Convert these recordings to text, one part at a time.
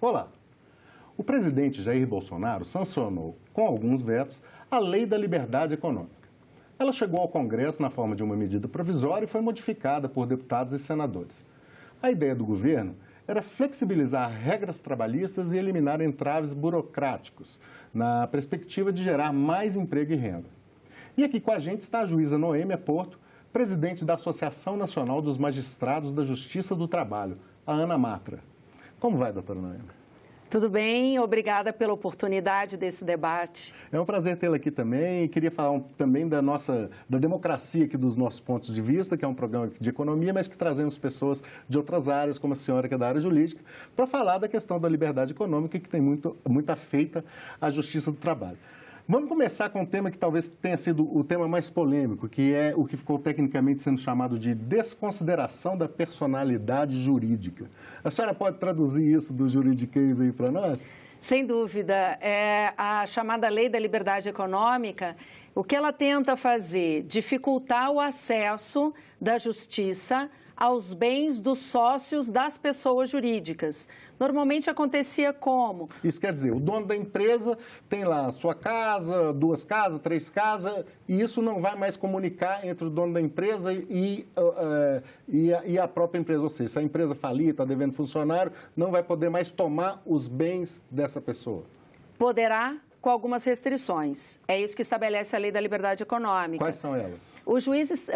Olá! O presidente Jair Bolsonaro sancionou, com alguns vetos, a Lei da Liberdade Econômica. Ela chegou ao Congresso na forma de uma medida provisória e foi modificada por deputados e senadores. A ideia do governo era flexibilizar regras trabalhistas e eliminar entraves burocráticos, na perspectiva de gerar mais emprego e renda. E aqui com a gente está a juíza Noêmia Porto, presidente da Associação Nacional dos Magistrados da Justiça do Trabalho, a Ana Matra. Como vai, doutora Noêmia? Tudo bem, obrigada pela oportunidade desse debate. É um prazer tê-la aqui também e queria falar também da democracia aqui dos nossos pontos de vista, que é um programa de economia, mas que trazemos pessoas de outras áreas, como a senhora que é da área jurídica, para falar da questão da liberdade econômica que tem muito afeita à justiça do trabalho. Vamos começar com um tema que talvez tenha sido o tema mais polêmico, que é o que ficou tecnicamente sendo chamado de desconsideração da personalidade jurídica. A senhora pode traduzir isso do juridiquês aí para nós? Sem dúvida. A chamada Lei da Liberdade Econômica, o que ela tenta fazer? Dificultar o acesso da justiça aos bens dos sócios das pessoas jurídicas. Normalmente acontecia como? Isso quer dizer, o dono da empresa tem lá a sua casa, 2 casas, 3 casas, e isso não vai mais comunicar entre o dono da empresa e a própria empresa. Ou seja, se a empresa falir, está devendo funcionário, não vai poder mais tomar os bens dessa pessoa. Poderá, com algumas restrições. É isso que estabelece a Lei da Liberdade Econômica. Quais são elas? Os juízes,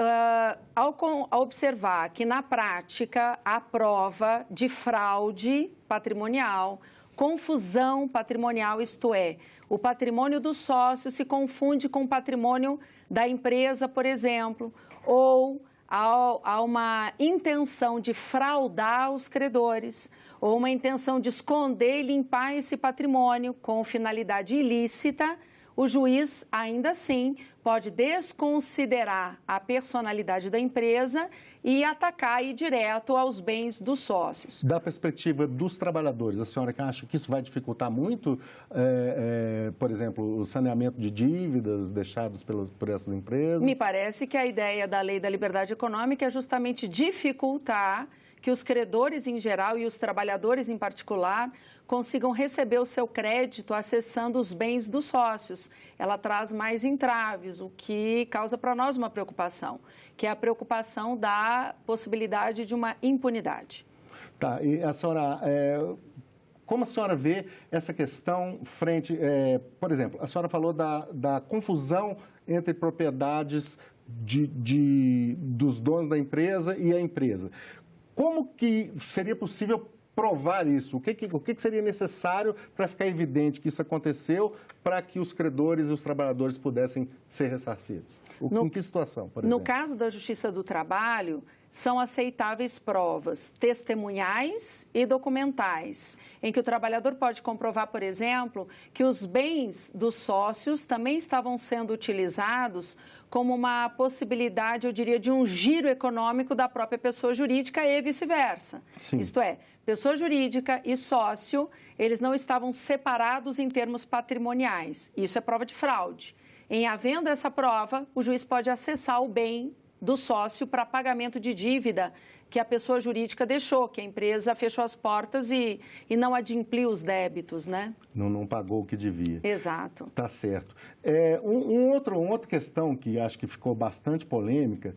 ao observar que, na prática, há prova de fraude patrimonial, confusão patrimonial, isto é, o patrimônio do sócio se confunde com o patrimônio da empresa, por exemplo, ou há uma intenção de fraudar os credores, ou uma intenção de esconder e limpar esse patrimônio com finalidade ilícita, o juiz, ainda assim, pode desconsiderar a personalidade da empresa e atacar e ir direto aos bens dos sócios. Da perspectiva dos trabalhadores, a senhora acha que isso vai dificultar muito, por exemplo, o saneamento de dívidas deixadas por essas empresas? Me parece que a ideia da Lei da Liberdade Econômica é justamente dificultar que os credores em geral e os trabalhadores em particular consigam receber o seu crédito acessando os bens dos sócios. Ela traz mais entraves, o que causa para nós uma preocupação, que é a preocupação da possibilidade de uma impunidade. Tá, e a senhora, como a senhora vê essa questão frente, por exemplo, a senhora falou da confusão entre propriedades dos donos da empresa e a empresa. Como que seria possível provar isso? O que seria necessário para ficar evidente que isso aconteceu para que os credores e os trabalhadores pudessem ser ressarcidos? Em que situação, por exemplo? No caso da Justiça do Trabalho, são aceitáveis provas testemunhais e documentais, em que o trabalhador pode comprovar, por exemplo, que os bens dos sócios também estavam sendo utilizados como uma possibilidade, eu diria, de um giro econômico da própria pessoa jurídica e vice-versa. Isto é, pessoa jurídica e sócio, eles não estavam separados em termos patrimoniais. Isso é prova de fraude. Em havendo essa prova, o juiz pode acessar o bem do sócio para pagamento de dívida que a pessoa jurídica deixou, que a empresa fechou as portas e não adimpliu os débitos, né? Não pagou o que devia. Exato. Tá certo. Uma outra questão que acho que ficou bastante polêmica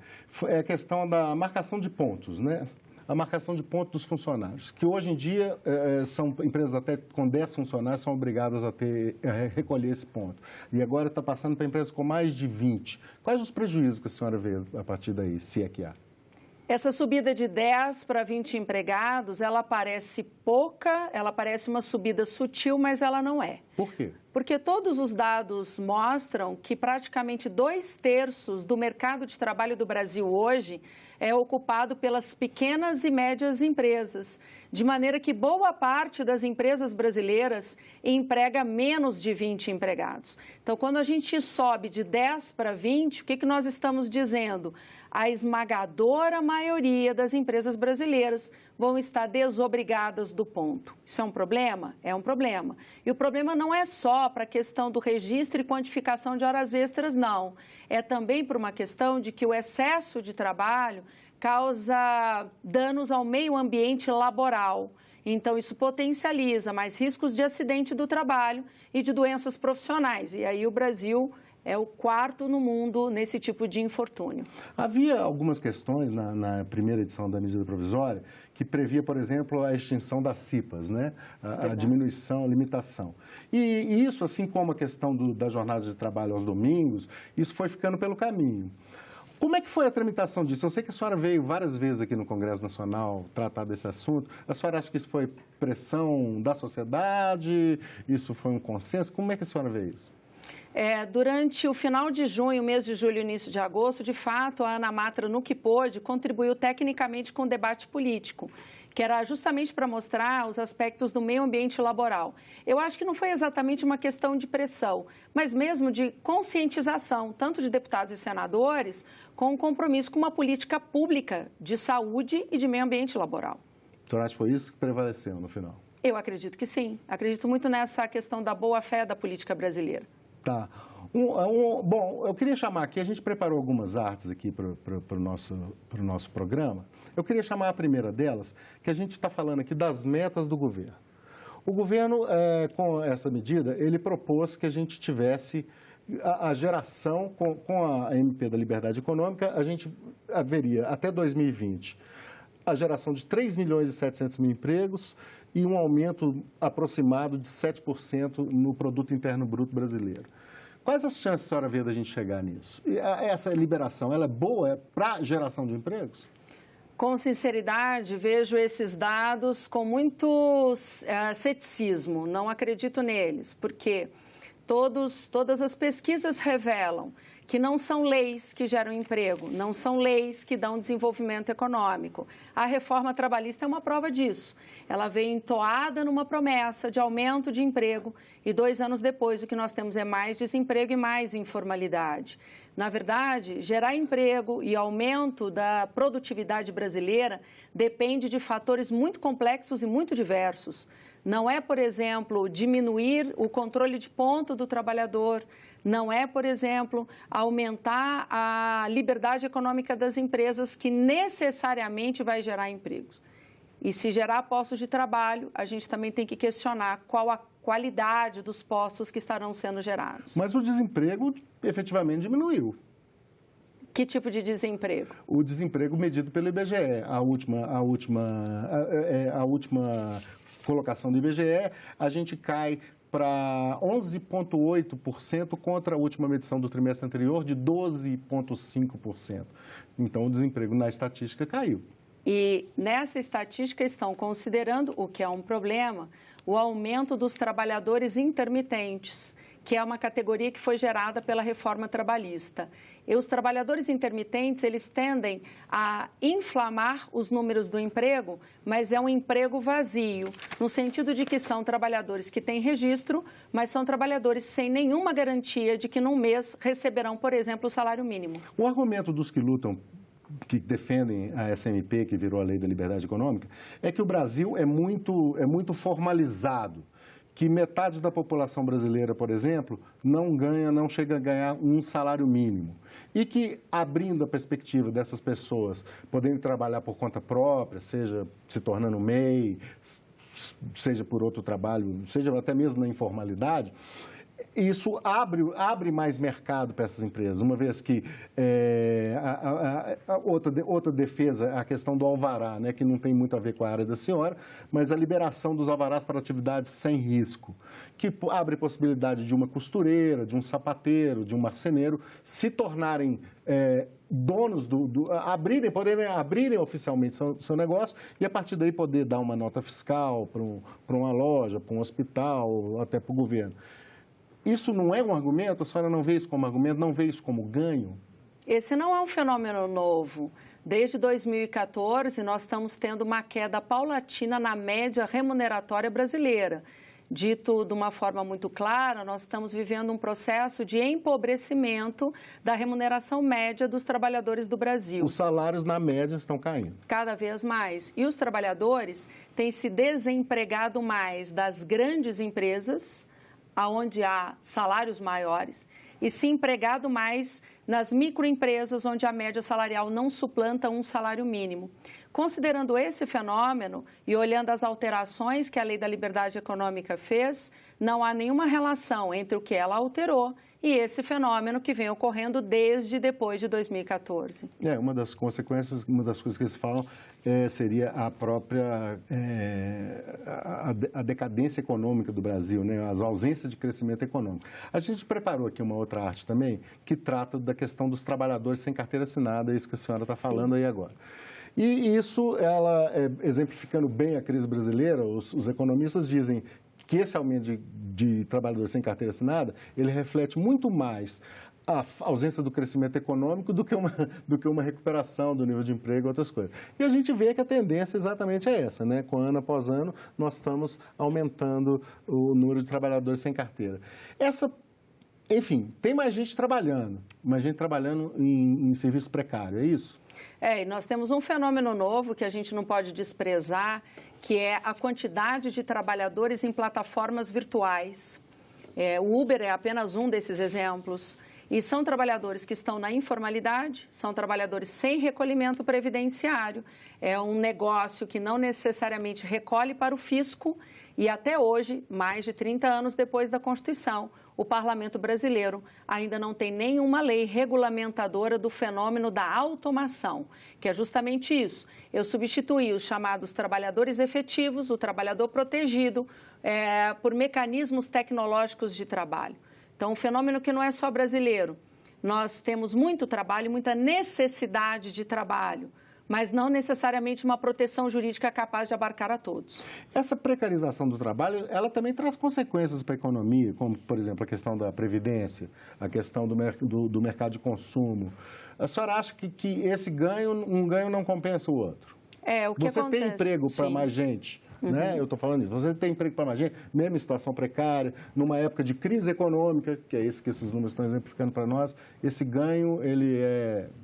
é a questão da marcação de pontos, né? A marcação de pontos dos funcionários, que hoje em dia são empresas até com 10 funcionários são obrigadas a recolher esse ponto. E agora está passando para empresas com mais de 20. Quais os prejuízos que a senhora vê a partir daí, se é que há? Essa subida de 10 para 20 empregados, ela parece pouca, ela parece uma subida sutil, mas ela não é. Por quê? Porque todos os dados mostram que praticamente 2/3 do mercado de trabalho do Brasil hoje é ocupado pelas pequenas e médias empresas, de maneira que boa parte das empresas brasileiras emprega menos de 20 empregados. Então, quando a gente sobe de 10 para 20, o que nós estamos dizendo? A esmagadora maioria das empresas brasileiras vão estar desobrigadas do ponto. Isso é um problema? É um problema. E o problema não é só para a questão do registro e quantificação de horas extras, não. É também por uma questão de que o excesso de trabalho causa danos ao meio ambiente laboral. Então, isso potencializa mais riscos de acidente do trabalho e de doenças profissionais. E aí o Brasil é o quarto no mundo nesse tipo de infortúnio. Havia algumas questões na primeira edição da medida provisória que previa, por exemplo, a extinção das CIPAs, né? A diminuição, a limitação. E isso, assim como a questão da jornada de trabalho aos domingos, isso foi ficando pelo caminho. Como é que foi a tramitação disso? Eu sei que a senhora veio várias vezes aqui no Congresso Nacional tratar desse assunto. A senhora acha que isso foi pressão da sociedade? Isso foi um consenso? Como é que a senhora vê isso? Durante o final de junho, mês de julho e início de agosto, de fato, a Ana Matra, no que pôde, contribuiu tecnicamente com o debate político, que era justamente para mostrar os aspectos do meio ambiente laboral. Eu acho que não foi exatamente uma questão de pressão, mas mesmo de conscientização, tanto de deputados e senadores, com um compromisso com uma política pública de saúde e de meio ambiente laboral. A senhora acha que foi isso que prevaleceu no final? Eu acredito que sim. Acredito muito nessa questão da boa-fé da política brasileira. Tá. Bom, eu queria chamar aqui, a gente preparou algumas artes aqui para o nosso programa. Eu queria chamar a primeira delas, que a gente está falando aqui das metas do governo. O governo, com essa medida, ele propôs que a gente tivesse a geração, com a MP da Liberdade Econômica, a gente haveria até 2020 a geração de 3 milhões e 700 mil empregos e um aumento aproximado de 7% no Produto Interno Bruto brasileiro. Quais as chances a senhora vê da gente chegar nisso? E essa liberação, ela é boa para a geração de empregos? Com sinceridade, vejo esses dados com muito ceticismo, não acredito neles, porque todas as pesquisas revelam que não são leis que geram emprego, não são leis que dão desenvolvimento econômico. A reforma trabalhista é uma prova disso. Ela veio entoada numa promessa de aumento de emprego e 2 anos depois o que nós temos é mais desemprego e mais informalidade. Na verdade, gerar emprego e aumento da produtividade brasileira depende de fatores muito complexos e muito diversos. Não é, por exemplo, diminuir o controle de ponto do trabalhador, não é, por exemplo, aumentar a liberdade econômica das empresas que necessariamente vai gerar empregos. E se gerar postos de trabalho, a gente também tem que questionar qual a qualidade dos postos que estarão sendo gerados. Mas o desemprego efetivamente diminuiu. Que tipo de desemprego? O desemprego medido pelo IBGE. A última colocação do IBGE, a gente cai para 11,8% contra a última medição do trimestre anterior de 12,5%. Então, o desemprego na estatística caiu. E nessa estatística estão considerando, o que é um problema, o aumento dos trabalhadores intermitentes, que é uma categoria que foi gerada pela reforma trabalhista. E os trabalhadores intermitentes, eles tendem a inflamar os números do emprego, mas é um emprego vazio, no sentido de que são trabalhadores que têm registro, mas são trabalhadores sem nenhuma garantia de que num mês receberão, por exemplo, o salário mínimo. O argumento dos que lutam, que defendem a SMP, que virou a Lei da Liberdade Econômica, é que o Brasil é muito formalizado, que metade da população brasileira, por exemplo, não chega a ganhar um salário mínimo. E que, abrindo a perspectiva dessas pessoas poderem trabalhar por conta própria, seja se tornando MEI, seja por outro trabalho, seja até mesmo na informalidade, isso abre mais mercado para essas empresas, uma vez que outra defesa, a questão do alvará, né, que não tem muito a ver com a área da senhora, mas a liberação dos alvarás para atividades sem risco, que abre possibilidade de uma costureira, de um sapateiro, de um marceneiro se tornarem donos poderem abrirem oficialmente seu negócio e a partir daí poder dar uma nota fiscal para uma loja, para um hospital, até para o governo. Isso não é um argumento? A senhora não vê isso como argumento, não vê isso como ganho? Esse não é um fenômeno novo. Desde 2014, nós estamos tendo uma queda paulatina na média remuneratória brasileira. Dito de uma forma muito clara, nós estamos vivendo um processo de empobrecimento da remuneração média dos trabalhadores do Brasil. Os salários, na média, estão caindo. Cada vez mais. E os trabalhadores têm se desempregado mais das grandes empresas, onde há salários maiores, e se empregado mais nas microempresas, onde a média salarial não suplanta um salário mínimo. Considerando esse fenômeno e olhando as alterações que a Lei da Liberdade Econômica fez, não há nenhuma relação entre o que ela alterou e esse fenômeno que vem ocorrendo desde depois de 2014. Uma das consequências, uma das coisas que eles falam seria a própria a decadência econômica do Brasil, né? As ausências de crescimento econômico. A gente preparou aqui uma outra arte também que trata da questão dos trabalhadores sem carteira assinada, é isso que a senhora está falando aí agora. E isso, ela exemplificando bem a crise brasileira, os economistas dizem que esse aumento de trabalhadores sem carteira assinada, ele reflete muito mais a ausência do crescimento econômico do que uma recuperação do nível de emprego e outras coisas. E a gente vê que a tendência exatamente é essa, né? Com ano após ano, nós estamos aumentando o número de trabalhadores sem carteira. Enfim, tem mais gente trabalhando em serviço precário, é isso? E nós temos um fenômeno novo que a gente não pode desprezar, que é a quantidade de trabalhadores em plataformas virtuais. O Uber é apenas um desses exemplos. E são trabalhadores que estão na informalidade, são trabalhadores sem recolhimento previdenciário. É um negócio que não necessariamente recolhe para o fisco e até hoje, mais de 30 anos depois da Constituição, o Parlamento brasileiro ainda não tem nenhuma lei regulamentadora do fenômeno da automação, que é justamente isso. Eu substituí os chamados trabalhadores efetivos, o trabalhador protegido, por mecanismos tecnológicos de trabalho. Então, um fenômeno que não é só brasileiro. Nós temos muito trabalho, muita necessidade de trabalho, mas não necessariamente uma proteção jurídica capaz de abarcar a todos. Essa precarização do trabalho, ela também traz consequências para a economia, como, por exemplo, a questão da previdência, a questão do mercado de consumo. A senhora acha que esse um ganho não compensa o outro? O que Você acontece? tem emprego para mais gente, né? Eu estou falando isso. Você tem emprego para mais gente, mesmo em situação precária, numa época de crise econômica, que é isso que esses números estão exemplificando para nós, esse ganho, ele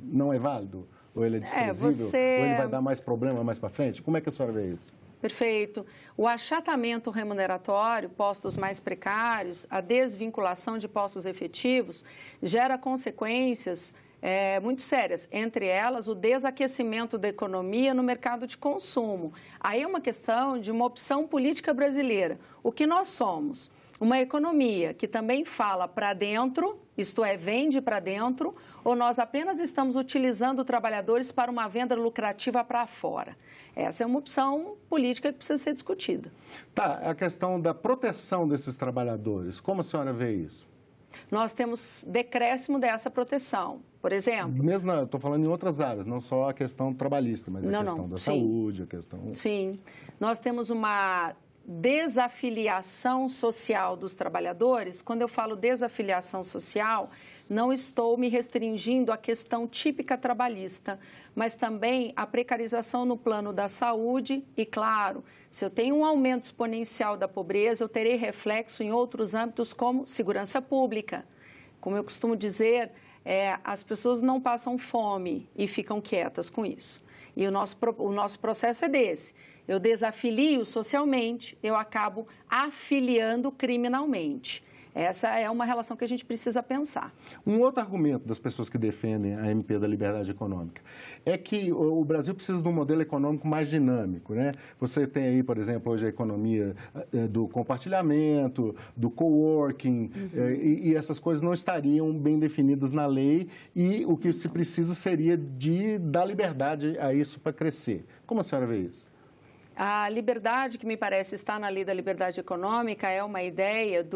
não é válido? Ou ele é desprezível? Ou ele vai dar mais problema mais para frente? Como é que a senhora vê isso? Perfeito. O achatamento remuneratório, postos mais precários, a desvinculação de postos efetivos, gera consequências muito sérias, entre elas o desaquecimento da economia no mercado de consumo. Aí é uma questão de uma opção política brasileira. O que nós somos? Uma economia que também fala para dentro, isto é, vende para dentro, ou nós apenas estamos utilizando trabalhadores para uma venda lucrativa para fora? Essa é uma opção política que precisa ser discutida. Tá, a questão da proteção desses trabalhadores, como a senhora vê isso? Nós temos decréscimo dessa proteção, por exemplo. Mesmo, estou falando em outras áreas, não só a questão trabalhista, mas a questão da saúde, a questão... Sim, nós temos uma desafiliação social dos trabalhadores. Quando eu falo desafiliação social, não estou me restringindo à questão típica trabalhista, mas também a precarização no plano da saúde e, claro, se eu tenho um aumento exponencial da pobreza, eu terei reflexo em outros âmbitos como segurança pública. Como eu costumo dizer, as pessoas não passam fome e ficam quietas com isso. E o nosso processo é desse. Eu desafilio socialmente, eu acabo afiliando criminalmente. Essa é uma relação que a gente precisa pensar. Um outro argumento das pessoas que defendem a MP da liberdade econômica é que o Brasil precisa de um modelo econômico mais dinâmico, né? Você tem aí, por exemplo, hoje a economia do compartilhamento, do coworking, e essas coisas não estariam bem definidas na lei e o que se precisa seria de dar liberdade a isso para crescer. Como a senhora vê isso? A liberdade, que me parece está na Lei da Liberdade Econômica, é uma ideia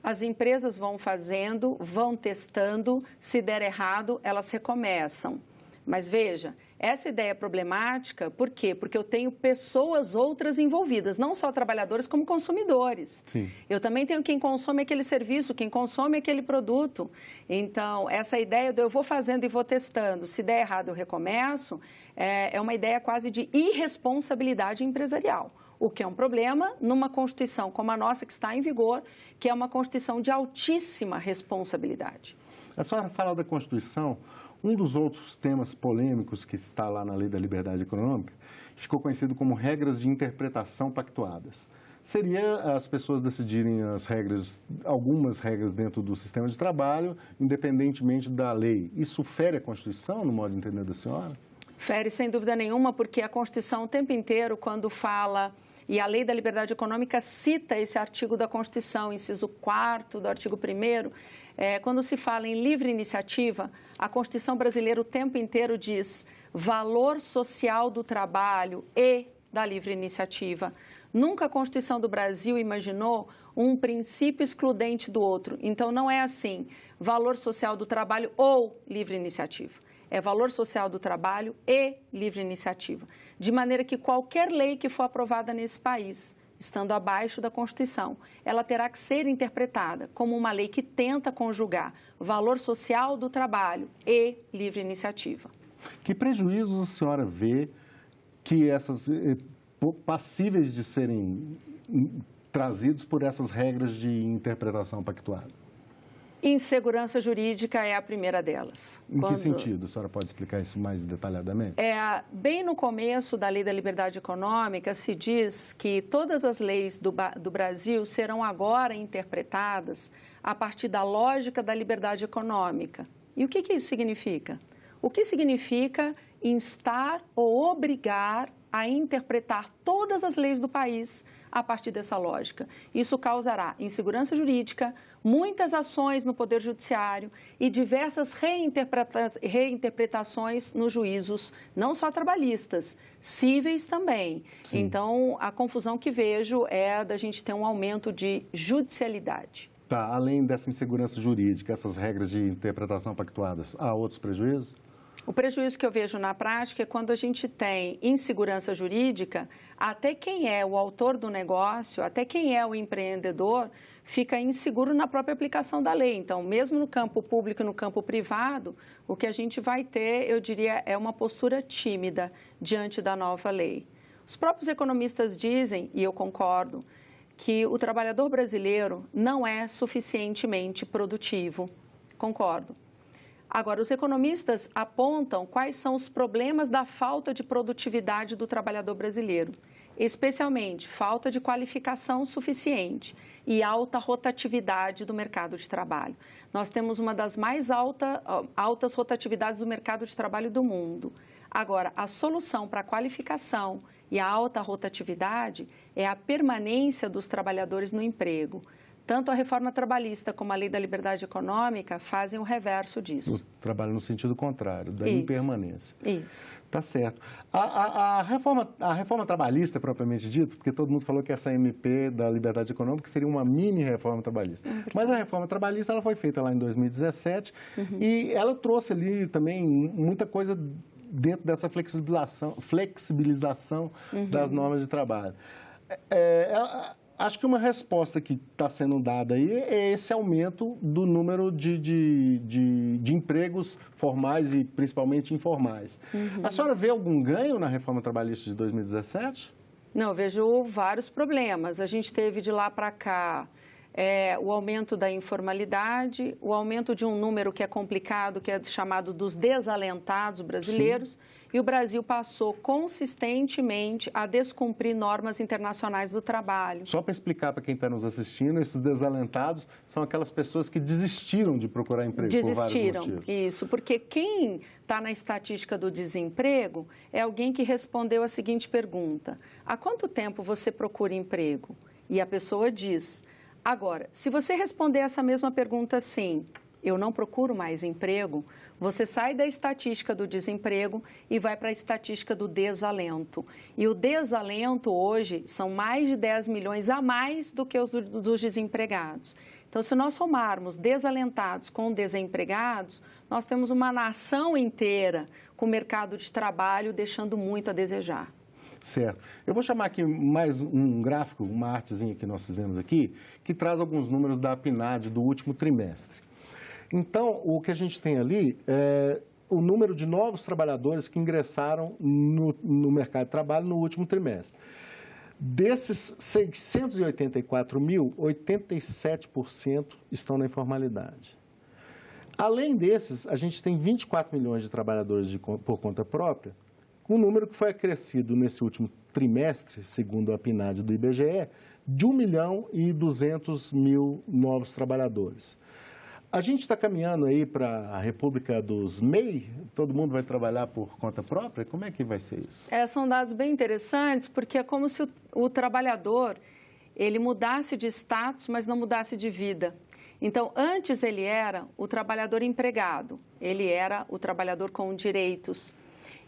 as empresas vão fazendo, vão testando, se der errado, elas recomeçam. Mas veja, essa ideia é problemática, por quê? Porque eu tenho pessoas outras envolvidas, não só trabalhadores, como consumidores. Sim. Eu também tenho quem consome aquele serviço, quem consome aquele produto. Então, essa ideia eu vou fazendo e vou testando, se der errado eu recomeço, é uma ideia quase de irresponsabilidade empresarial, o que é um problema numa Constituição como a nossa, que está em vigor, que é uma Constituição de altíssima responsabilidade. A senhora fala da Constituição. Um dos outros temas polêmicos que está lá na Lei da Liberdade Econômica ficou conhecido como regras de interpretação pactuadas. seria as pessoas decidirem as regras, algumas regras dentro do sistema de trabalho, independentemente da lei. Isso fere a Constituição, no modo de entender da senhora? Fere, sem dúvida nenhuma, porque a Constituição o tempo inteiro, quando fala, e a Lei da Liberdade Econômica cita esse artigo da Constituição, inciso 4º do artigo 1º, quando se fala em livre iniciativa, a Constituição brasileira o tempo inteiro diz valor social do trabalho e da livre iniciativa. Nunca a Constituição do Brasil imaginou um princípio excludente do outro. Então, não é assim, valor social do trabalho ou livre iniciativa. É valor social do trabalho e livre iniciativa. De maneira que qualquer lei que for aprovada nesse país, estando abaixo da Constituição, ela terá que ser interpretada como uma lei que tenta conjugar valor social do trabalho e livre iniciativa. Que prejuízos a senhora vê que essas passíveis de serem trazidos por essas regras de interpretação pactuada? Insegurança jurídica é a primeira delas. Em que sentido? A senhora pode explicar isso mais detalhadamente? Bem no começo da Lei da Liberdade Econômica, se diz que todas as leis do Brasil serão agora interpretadas a partir da lógica da liberdade econômica. E o que isso significa? O que significa instar ou obrigar a interpretar todas as leis do país a partir dessa lógica. Isso causará insegurança jurídica, muitas ações no Poder Judiciário e diversas reinterpretações nos juízos, não só trabalhistas, cíveis também. Sim. Então, a confusão que vejo é da gente ter um aumento de judicialidade. Tá, além dessa insegurança jurídica, essas regras de interpretação pactuadas, há outros prejuízos? O prejuízo que eu vejo na prática é quando a gente tem insegurança jurídica, até quem é o autor do negócio, até quem é o empreendedor, fica inseguro na própria aplicação da lei. Então, mesmo no campo público e no campo privado, o que a gente vai ter, eu diria, é uma postura tímida diante da nova lei. Os próprios economistas dizem, e eu concordo, que o trabalhador brasileiro não é suficientemente produtivo. Concordo. Agora, os economistas apontam quais são os problemas da falta de produtividade do trabalhador brasileiro, especialmente falta de qualificação suficiente e alta rotatividade do mercado de trabalho. Nós temos uma das mais altas rotatividades do mercado de trabalho do mundo. Agora, a solução para a qualificação e a alta rotatividade é a permanência dos trabalhadores no emprego. Tanto a reforma trabalhista como a Lei da Liberdade Econômica fazem o reverso disso. O trabalho no sentido contrário, da impermanência. Isso. Tá certo. A reforma trabalhista, propriamente dito, porque todo mundo falou que essa MP da Liberdade Econômica seria uma mini reforma trabalhista. Mas a reforma trabalhista ela foi feita lá em 2017 e ela trouxe ali também muita coisa dentro dessa flexibilização das normas de trabalho. Acho que uma resposta que está sendo dada aí é esse aumento do número de empregos formais e principalmente informais. A senhora vê algum ganho na reforma trabalhista de 2017? Não, eu vejo vários problemas. A gente teve de lá para cá o aumento da informalidade, o aumento de um número que é complicado, que é chamado dos desalentados brasileiros. Sim. E o Brasil passou consistentemente a descumprir normas internacionais do trabalho. Só para explicar para quem está nos assistindo, esses desalentados são aquelas pessoas que desistiram de procurar emprego por vários motivos. Isso, porque quem está na estatística do desemprego é alguém que respondeu a seguinte pergunta: há quanto tempo você procura emprego? E a pessoa diz. Agora, se você responder essa mesma pergunta assim, eu não procuro mais emprego, você sai da estatística do desemprego e vai para a estatística do desalento. E o desalento hoje são mais de 10 milhões a mais do que os dos desempregados. Então, se nós somarmos desalentados com desempregados, nós temos uma nação inteira com o mercado de trabalho deixando muito a desejar. Certo. Eu vou chamar aqui mais um gráfico, uma artezinha que nós fizemos aqui, que traz alguns números da PNAD do último trimestre. Então, o que a gente tem ali é o número de novos trabalhadores que ingressaram no mercado de trabalho no último trimestre. Desses 684 mil, 87% estão na informalidade. Além desses, a gente tem 24 milhões de trabalhadores por conta própria, um número que foi acrescido nesse último trimestre, segundo a PNAD do IBGE, de 1.200.000 novos trabalhadores. A gente está caminhando aí para a República dos MEI? Todo mundo vai trabalhar por conta própria? Como é que vai ser isso? São dados bem interessantes, porque é como se o trabalhador ele mudasse de status, mas não mudasse de vida. Então, antes ele era o trabalhador empregado, ele era o trabalhador com direitos.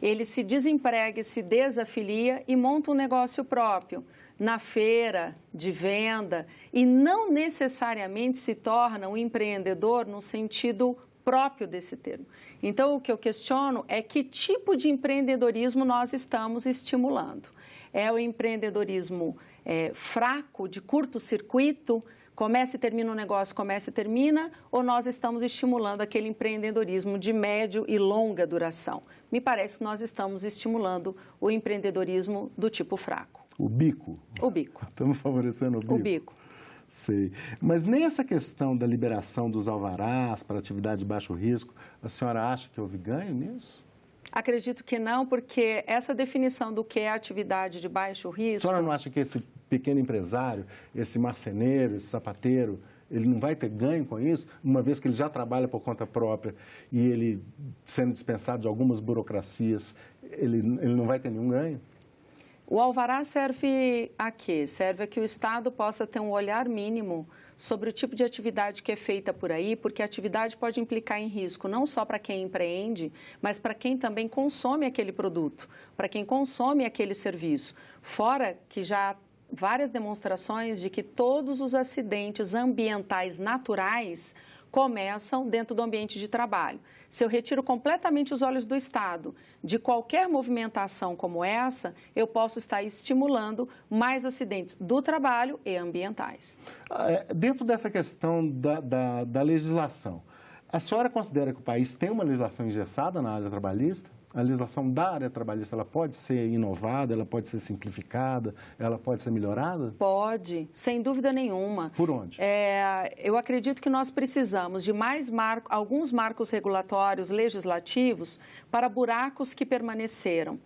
Ele se desemprega, se desafilia e monta um negócio próprio na feira de venda e não necessariamente se torna um empreendedor no sentido próprio desse termo. Então, o que eu questiono é que tipo de empreendedorismo nós estamos estimulando. É o empreendedorismo fraco, de curto-circuito, começa e termina um negócio, começa e termina, ou nós estamos estimulando aquele empreendedorismo de médio e longa duração? Me parece que nós estamos estimulando o empreendedorismo do tipo fraco. O bico? O bico. Estamos favorecendo o bico? O bico. Sei. Mas nessa questão da liberação dos alvarás para atividade de baixo risco, a senhora acha que houve ganho nisso? Acredito que não, porque essa definição do que é atividade de baixo risco... A senhora não acha que esse pequeno empresário, esse marceneiro, esse sapateiro, ele não vai ter ganho com isso, uma vez que ele já trabalha por conta própria e ele, sendo dispensado de algumas burocracias, ele não vai ter nenhum ganho? O alvará serve a quê? Serve a que o Estado possa ter um olhar mínimo sobre o tipo de atividade que é feita por aí, porque a atividade pode implicar em risco não só para quem empreende, mas para quem também consome aquele produto, para quem consome aquele serviço. Fora que já há várias demonstrações de que todos os acidentes ambientais naturais começam dentro do ambiente de trabalho. Se eu retiro completamente os olhos do Estado de qualquer movimentação como essa, eu posso estar estimulando mais acidentes do trabalho e ambientais. Dentro dessa questão da legislação, a senhora considera que o país tem uma legislação engessada na área trabalhista? A legislação da área trabalhista, ela pode ser inovada, ela pode ser simplificada, ela pode ser melhorada? Pode, sem dúvida nenhuma. Por onde? Eu acredito que nós precisamos de alguns marcos regulatórios legislativos para buracos que permaneceram.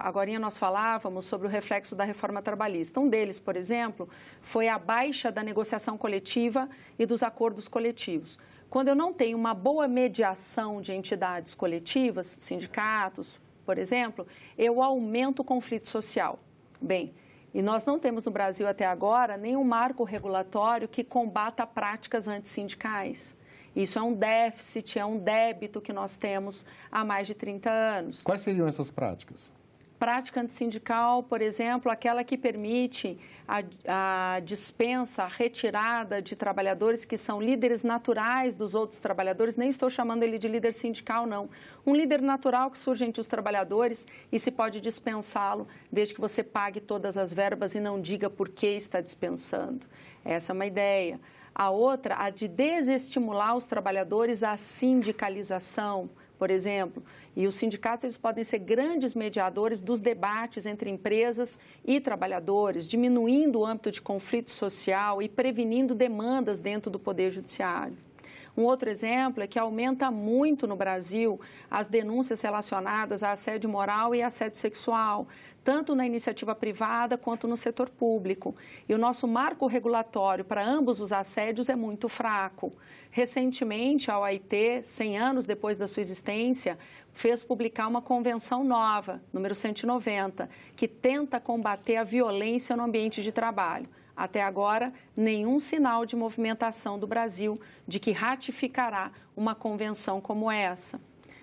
Agorinha nós falávamos sobre o reflexo da reforma trabalhista. Um deles, por exemplo, foi a baixa da negociação coletiva e dos acordos coletivos. Quando eu não tenho uma boa mediação de entidades coletivas, sindicatos, por exemplo, eu aumento o conflito social. Bem, e nós não temos no Brasil até agora nenhum marco regulatório que combata práticas antissindicais. Isso é um déficit, é um débito que nós temos há mais de 30 anos. Quais seriam essas práticas? Prática antissindical, por exemplo, aquela que permite a dispensa, a retirada de trabalhadores que são líderes naturais dos outros trabalhadores, nem estou chamando ele de líder sindical, não. Um líder natural que surge entre os trabalhadores e se pode dispensá-lo desde que você pague todas as verbas e não diga por que está dispensando. Essa é uma ideia. A outra, a de desestimular os trabalhadores à sindicalização, por exemplo, e os sindicatos eles podem ser grandes mediadores dos debates entre empresas e trabalhadores, diminuindo o âmbito de conflito social e prevenindo demandas dentro do Poder Judiciário. Um outro exemplo é que aumenta muito no Brasil as denúncias relacionadas a assédio moral e assédio sexual, tanto na iniciativa privada quanto no setor público. E o nosso marco regulatório para ambos os assédios é muito fraco. Recentemente, a OIT, 100 anos depois da sua existência, fez publicar uma convenção nova, número 190, que tenta combater a violência no ambiente de trabalho. Até agora, nenhum sinal de movimentação do Brasil de que ratificará uma convenção como essa.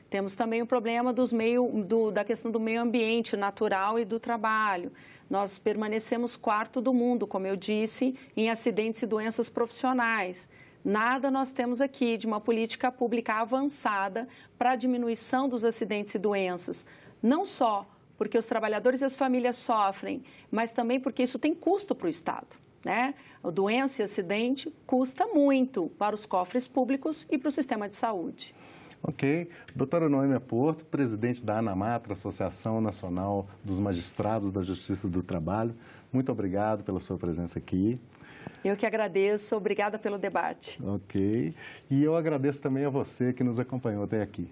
Temos também o problema da questão do meio ambiente natural e do trabalho. Nós permanecemos quarto do mundo, como eu disse, em acidentes e doenças profissionais. Nada nós temos aqui de uma política pública avançada para a diminuição dos acidentes e doenças. Não só porque os trabalhadores e as famílias sofrem, mas também porque isso tem custo para o Estado, né? A doença e acidente custa muito para os cofres públicos e para o sistema de saúde. Ok. Doutora Noêmia Porto, presidente da ANAMATRA, Associação Nacional dos Magistrados da Justiça do Trabalho, muito obrigado pela sua presença aqui. Eu que agradeço, obrigada pelo debate. Ok. E eu agradeço também a você que nos acompanhou até aqui.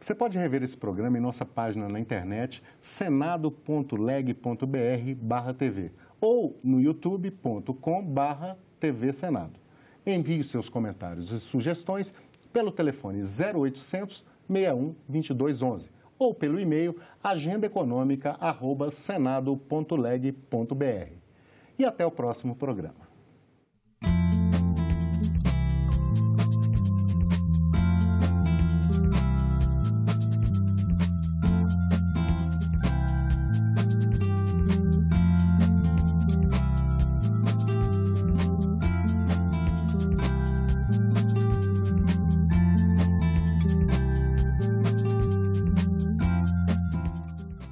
Você pode rever esse programa em nossa página na internet senado.leg.br/TV ou no youtube.com/TV Senado. Envie seus comentários e sugestões pelo telefone 0800 61 2211 ou pelo e-mail agendaeconômica@senado.leg.br. E até o próximo programa.